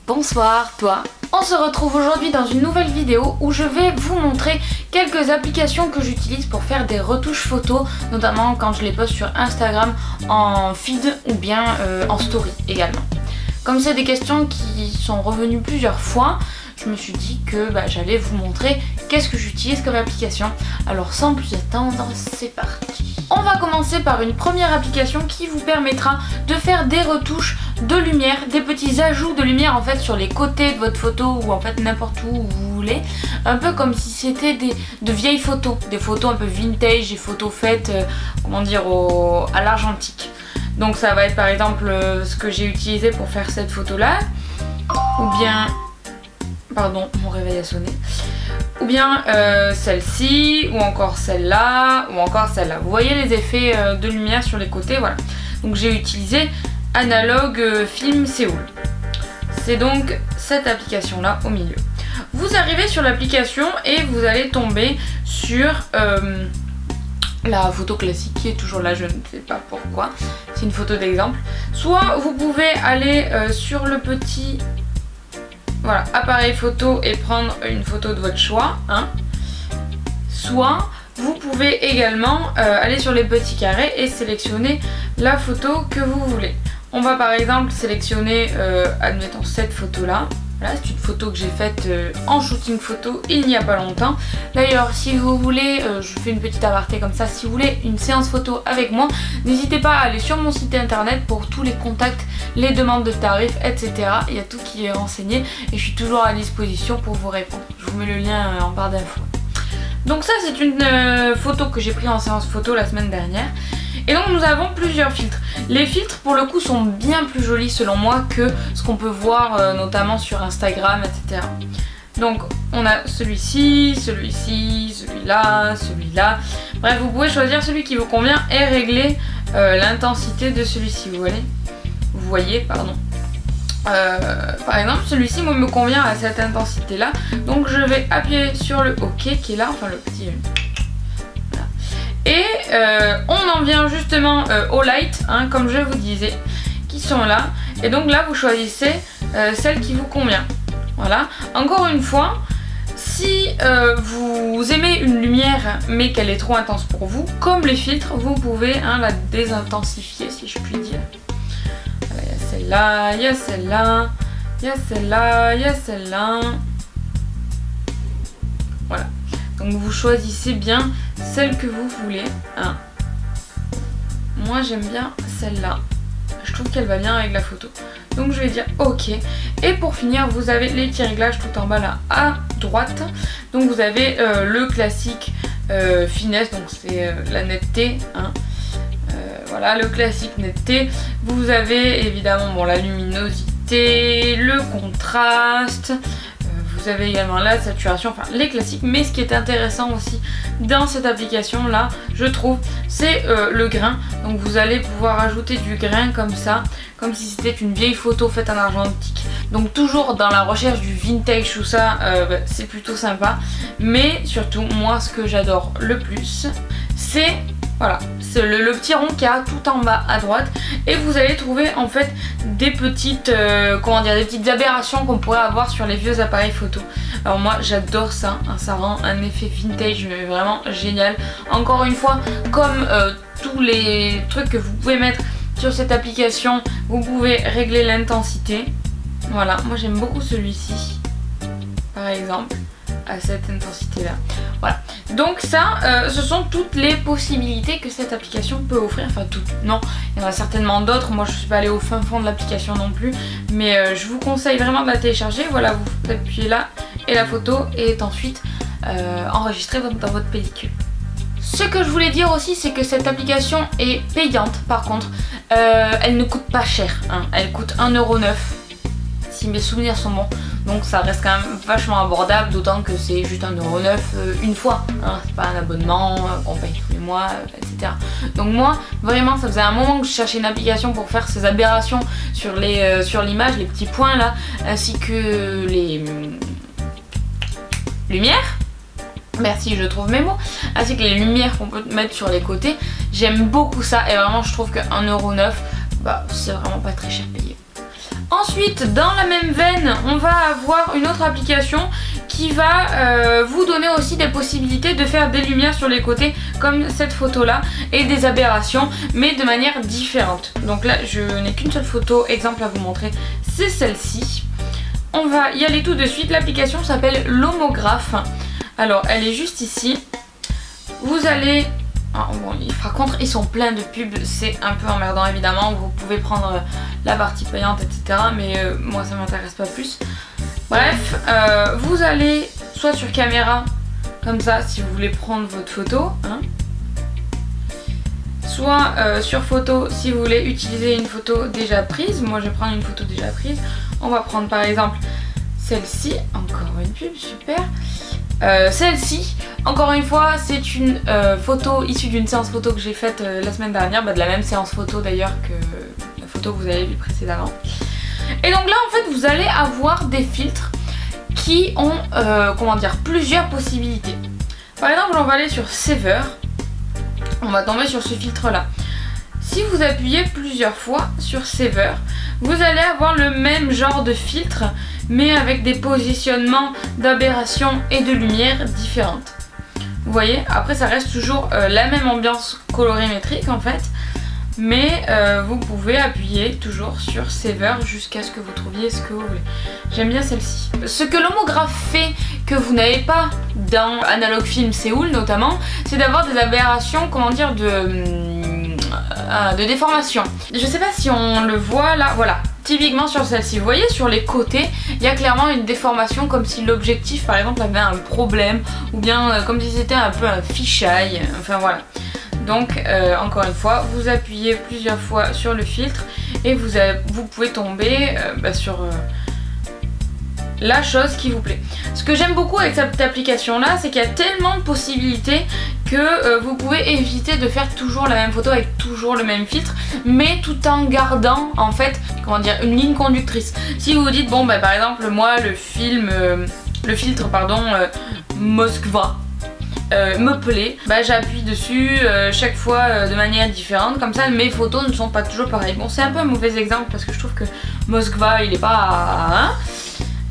Bonsoir toi. On se retrouve aujourd'hui dans une nouvelle vidéo où je vais vous montrer quelques applications que j'utilise pour faire des retouches photos, notamment quand je les poste sur Instagram en feed ou bien en story également. Comme c'est des questions qui sont revenues plusieurs fois, je me suis dit que j'allais vous montrer qu'est-ce que j'utilise comme application. Alors sans plus attendre, c'est parti. On va commencer par une première application qui vous permettra de faire des retouches de lumière, des petits ajouts de lumière en fait sur les côtés de votre photo ou en fait n'importe où vous voulez. Un peu comme si c'était de vieilles photos, des photos un peu vintage, des photos faites à l'argentique. Donc ça va être par exemple ce que j'ai utilisé pour faire cette photo là, ou bien... Pardon, mon réveil a sonné. Ou bien celle-ci, ou encore celle-là, ou encore celle-là. Vous voyez les effets de lumière sur les côtés, voilà. Donc j'ai utilisé Analog Film Séoul. C'est donc cette application-là au milieu. Vous arrivez sur l'application et vous allez tomber sur la photo classique qui est toujours là, je ne sais pas pourquoi. C'est une photo d'exemple. Soit vous pouvez aller sur le petit... Voilà, appareil photo et prendre une photo de votre choix. Soit vous pouvez également aller sur les petits carrés et sélectionner la photo que vous voulez. On va par exemple sélectionner, admettons, cette photo-là. Voilà, c'est une photo que j'ai faite en shooting photo il n'y a pas longtemps. D'ailleurs, si vous voulez, je fais une petite aparté comme ça, si vous voulez une séance photo avec moi, n'hésitez pas à aller sur mon site internet pour tous les contacts, les demandes de tarifs, etc. Il y a tout qui est renseigné et je suis toujours à disposition pour vous répondre. Je vous mets le lien en barre d'infos. Donc ça, c'est une photo que j'ai prise en séance photo la semaine dernière. Et donc nous avons plusieurs filtres. Les filtres pour le coup sont bien plus jolis selon moi que ce qu'on peut voir notamment sur Instagram, etc. Donc on a celui-ci, celui-ci, celui-là, celui-là. Bref, vous pouvez choisir celui qui vous convient et régler l'intensité de celui-ci. Vous voyez, pardon. Par exemple, celui-ci me convient à cette intensité-là. Donc je vais appuyer sur le OK qui est là, enfin le petit... Et on en vient justement aux lights, comme je vous disais, qui sont là. Et donc là, vous choisissez celle qui vous convient. Voilà. Encore une fois, si vous aimez une lumière mais qu'elle est trop intense pour vous, comme les filtres, vous pouvez la désintensifier, si je puis dire. Voilà, il y a celle-là, il y a celle-là, il y a celle-là, il y a celle-là. Voilà. Donc vous choisissez bien celle que vous voulez. Moi j'aime bien celle-là. Je trouve qu'elle va bien avec la photo. Donc je vais dire OK. Et pour finir, vous avez les petits réglages tout en bas là à droite. Donc vous avez le classique finesse, donc c'est la netteté. Voilà, le classique netteté. Vous avez évidemment la luminosité, le contraste. Vous avez également la saturation, enfin les classiques. Mais ce qui est intéressant aussi dans cette application là, je trouve, c'est le grain. Donc vous allez pouvoir ajouter du grain comme ça, comme si c'était une vieille photo faite en argentique. Donc toujours dans la recherche du vintage, tout ça, c'est plutôt sympa. Mais surtout, moi ce que j'adore le plus, c'est... Voilà, c'est le petit rond qu'il y a tout en bas à droite et vous allez trouver en fait des petites, des petites aberrations qu'on pourrait avoir sur les vieux appareils photo. Alors moi j'adore ça, ça rend un effet vintage mais vraiment génial. Encore une fois, comme tous les trucs que vous pouvez mettre sur cette application, vous pouvez régler l'intensité. Voilà, moi j'aime beaucoup celui-ci par exemple, à cette intensité là. Voilà, donc ça ce sont toutes les possibilités que cette application peut offrir. Enfin toutes, non, il y en a certainement d'autres. Moi je suis pas allée au fin fond de l'application non plus, mais je vous conseille vraiment de la télécharger. Voilà, vous appuyez là et la photo est ensuite enregistrée dans votre pellicule. Ce que je voulais dire aussi, c'est que cette application est payante par contre. Elle ne coûte pas cher, elle coûte 1,09€. Si mes souvenirs sont bons, donc ça reste quand même vachement abordable, d'autant que c'est juste 1,09€ une fois, c'est pas un abonnement qu'on paye tous les mois, etc. Donc moi, vraiment, ça faisait un moment que je cherchais une application pour faire ces aberrations sur l'image, les petits points là, ainsi que les lumières. Merci, je trouve mes mots. Ainsi que les lumières qu'on peut mettre sur les côtés. J'aime beaucoup ça et vraiment je trouve que 1,09€, c'est vraiment pas très cher payé. Ensuite, dans la même veine, on va avoir une autre application qui va vous donner aussi des possibilités de faire des lumières sur les côtés comme cette photo là et des aberrations mais de manière différente. Donc là je n'ai qu'une seule photo exemple à vous montrer, c'est celle-ci. On va y aller tout de suite. L'application s'appelle l'homographe. Alors elle est juste ici. Vous allez... Ah, bon, par contre ils sont pleins de pubs, c'est un peu emmerdant évidemment. Vous pouvez prendre la partie payante etc. Mais moi ça m'intéresse pas plus. Bref, vous allez soit sur caméra, comme ça si vous voulez prendre votre photo, hein, soit sur photo si vous voulez utiliser une photo déjà prise. Moi je vais prendre une photo déjà prise. On va prendre par exemple celle-ci, encore une pub, super. Celle-ci, encore une fois, c'est une photo issue d'une séance photo que j'ai faite la semaine dernière, de la même séance photo d'ailleurs que la photo que vous avez vue précédemment. Et donc là en fait vous allez avoir des filtres qui ont comment dire, plusieurs possibilités. Par exemple on va aller sur Saver, on va tomber sur ce filtre là. Si vous appuyez plusieurs fois sur Saver, vous allez avoir le même genre de filtre mais avec des positionnements d'aberration et de lumière différentes. Vous voyez, après ça reste toujours la même ambiance colorimétrique en fait. Mais vous pouvez appuyer toujours sur Saver jusqu'à ce que vous trouviez ce que vous voulez. J'aime bien celle-ci. Ce que l'homographe fait que vous n'avez pas dans Analog Film Séoul notamment, c'est d'avoir des aberrations, comment dire, de déformation. Je sais pas si on le voit là, voilà. Typiquement sur celle-ci, vous voyez sur les côtés, il y a clairement une déformation comme si l'objectif par exemple avait un problème ou bien comme si c'était un peu un fisheye, enfin voilà. Donc encore une fois, vous appuyez plusieurs fois sur le filtre et vous pouvez tomber sur la chose qui vous plaît. Ce que j'aime beaucoup avec cette application là, c'est qu'il y a tellement de possibilités que vous pouvez éviter de faire toujours la même photo avec toujours le même filtre, mais tout en gardant en fait, comment dire, une ligne conductrice. Si vous vous dites bon bah par exemple moi le filtre Moskva me plaît, bah j'appuie dessus chaque fois de manière différente, comme ça mes photos ne sont pas toujours pareilles. Bon c'est un peu un mauvais exemple parce que je trouve que Moskva il est pas...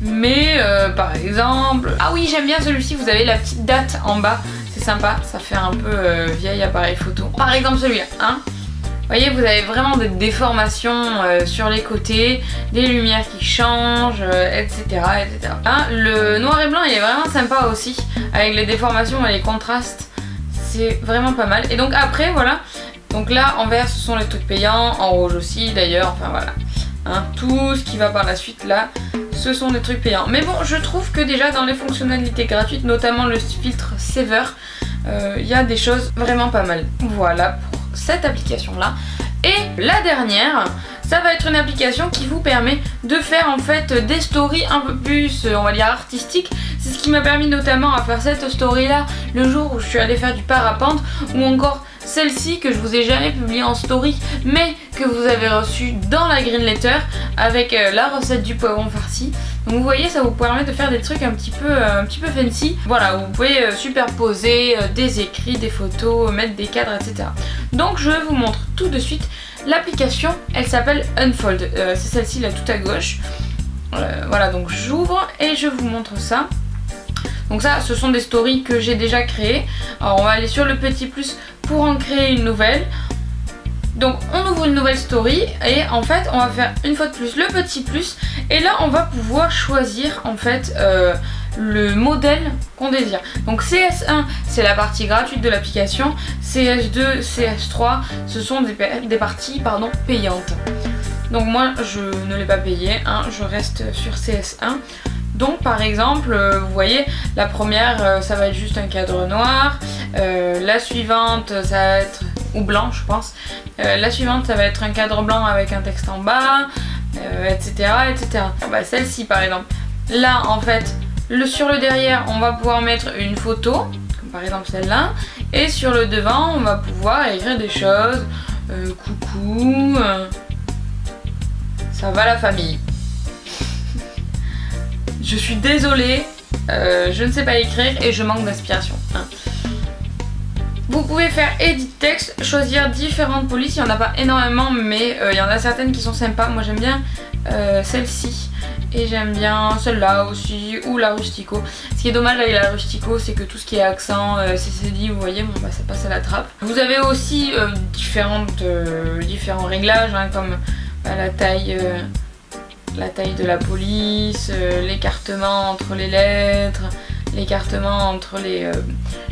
mais par exemple... Ah oui j'aime bien celui-ci, vous avez la petite date en bas, c'est sympa, ça fait un peu vieil appareil photo. Par exemple celui-là, hein. Vous voyez, vous avez vraiment des déformations sur les côtés, des lumières qui changent, etc. etc. Hein, le noir et blanc il est vraiment sympa aussi, avec les déformations et les contrastes, c'est vraiment pas mal. Et donc après voilà, donc là en vert ce sont les trucs payants, en rouge aussi d'ailleurs, enfin voilà. Hein, tout ce qui va par la suite là, ce sont des trucs payants. Mais bon, je trouve que déjà dans les fonctionnalités gratuites, notamment le filtre Saver, il y a des choses vraiment pas mal. Voilà pour cette application là. Et la dernière, ça va être une application qui vous permet de faire en fait des stories un peu plus, on va dire, artistiques. C'est ce qui m'a permis notamment à faire cette story là le jour où je suis allée faire du parapente, ou encore celle-ci que je vous ai jamais publiée en story mais que vous avez reçue dans la green letter avec la recette du poivron farci. Donc vous voyez, ça vous permet de faire des trucs un petit peu fancy. Voilà, vous pouvez superposer des écrits, des photos, mettre des cadres, etc. Donc je vous montre tout de suite l'application. Elle s'appelle Unfold, c'est celle-ci là tout à gauche. Voilà, donc j'ouvre et je vous montre ça. Donc ça, ce sont des stories que j'ai déjà créées. Alors on va aller sur le petit plus pour en créer une nouvelle. Donc on ouvre une nouvelle story et en fait on va faire une fois de plus le petit plus et là on va pouvoir choisir en fait le modèle qu'on désire. Donc CS1 c'est la partie gratuite de l'application, CS2, CS3 ce sont des parties payantes. Donc moi je ne l'ai pas payé, hein, je reste sur CS1. Donc par exemple, vous voyez, la première ça va être juste un cadre noir, la suivante ça va être, ou blanc je pense, la suivante ça va être un cadre blanc avec un texte en bas, etc. etc. Bah, celle-ci par exemple, là en fait, sur le derrière on va pouvoir mettre une photo, comme par exemple celle-là, et sur le devant on va pouvoir écrire des choses, coucou, ça va la famille. Je suis désolée, je ne sais pas écrire et je manque d'inspiration. Hein. Vous pouvez faire edit texte, choisir différentes polices, il n'y en a pas énormément mais il y en a certaines qui sont sympas. Moi j'aime bien celle-ci et j'aime bien celle-là aussi ou la Rustico. Ce qui est dommage avec la Rustico c'est que tout ce qui est accent, CCD, vous voyez, bon, bah, ça passe à la trappe. Vous avez aussi différents réglages hein, comme la taille de la police, l'écartement entre les lettres, l'écartement entre les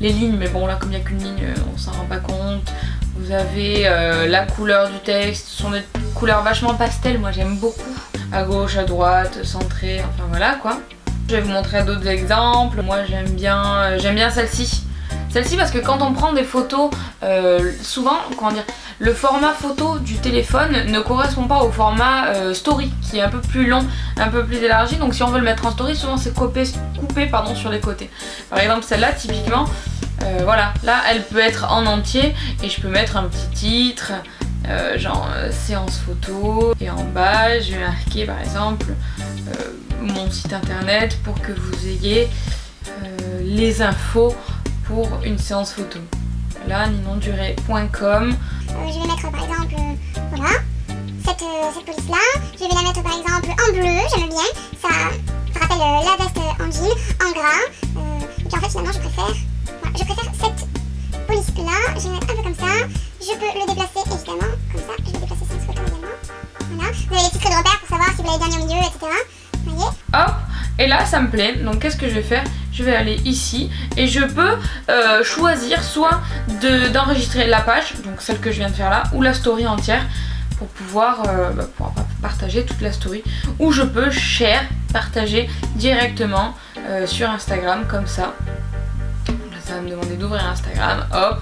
lignes, mais bon là comme il n'y a qu'une ligne on s'en rend pas compte. Vous avez la couleur du texte, ce sont des couleurs vachement pastel, moi j'aime beaucoup. À gauche, à droite, centré, enfin voilà quoi. Je vais vous montrer d'autres exemples. Moi j'aime bien celle-ci. Celle-ci parce que quand on prend des photos, souvent, comment dire, le format photo du téléphone ne correspond pas au format story qui est un peu plus long, un peu plus élargi. Donc si on veut le mettre en story, souvent c'est coupé sur les côtés. Par exemple celle-là typiquement, voilà, là elle peut être en entier et je peux mettre un petit titre, genre séance photo. Et en bas je vais marquer par exemple mon site internet pour que vous ayez les infos pour une séance photo. Là, ninonduré.com. Je vais mettre par exemple, voilà, cette police là. Je vais la mettre par exemple en bleu, j'aime bien. Ça rappelle la veste en jean, en gras. Et puis en fait finalement je préfère cette police là. Je vais mettre un peu comme ça. Je peux le déplacer évidemment, comme ça. Je vais déplacer séance photo également. Voilà. Vous avez les petits traits de repère pour savoir si vous l'avez bien mis au milieu, etc. Vous voyez ? Hop, et là ça me plaît, donc qu'est-ce que je vais faire? Je vais aller ici et je peux choisir soit d'enregistrer la page, donc celle que je viens de faire là, ou la story entière pour pouvoir partager toute la story, ou je peux share, partager directement sur Instagram comme ça. Là ça va me demander d'ouvrir Instagram, hop,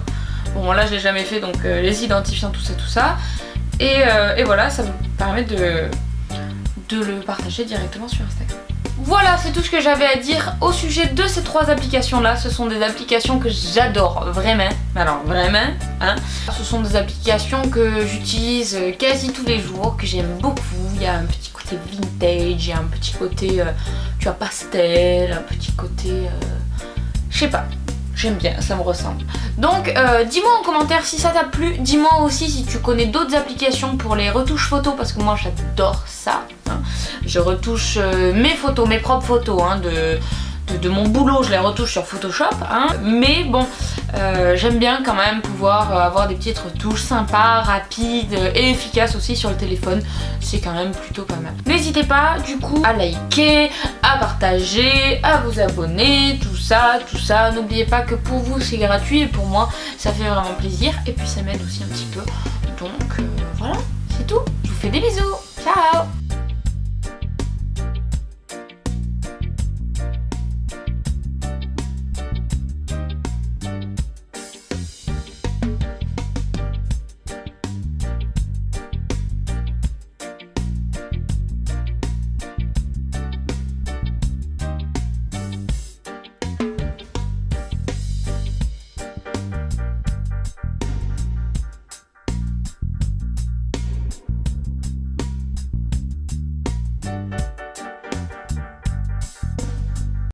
bon là je l'ai jamais fait donc les identifiants, tout ça, et voilà, ça vous permet de le partager directement sur Instagram. Voilà, c'est tout ce que j'avais à dire au sujet de ces trois applications là. Ce sont des applications que j'adore vraiment, alors vraiment hein. Ce sont des applications que j'utilise quasi tous les jours, que j'aime beaucoup. Il y a un petit côté vintage, il y a un petit côté tu vois, pastel, un petit côté je sais pas, j'aime bien, ça me ressemble. Donc dis-moi en commentaire si ça t'a plu. Dis-moi aussi si tu connais d'autres applications pour les retouches photos, parce que moi j'adore ça hein. Je retouche mes photos, mes propres photos hein, de mon boulot, je les retouche sur Photoshop hein. Mais bon, j'aime bien quand même pouvoir avoir des petites retouches sympas, rapides et efficaces aussi sur le téléphone. C'est quand même plutôt pas mal. N'hésitez pas du coup à liker, à partager, à vous abonner, tout ça. N'oubliez pas que pour vous c'est gratuit et pour moi ça fait vraiment plaisir. Et puis ça m'aide aussi un petit peu. Donc voilà, c'est tout. Je vous fais des bisous. Ciao!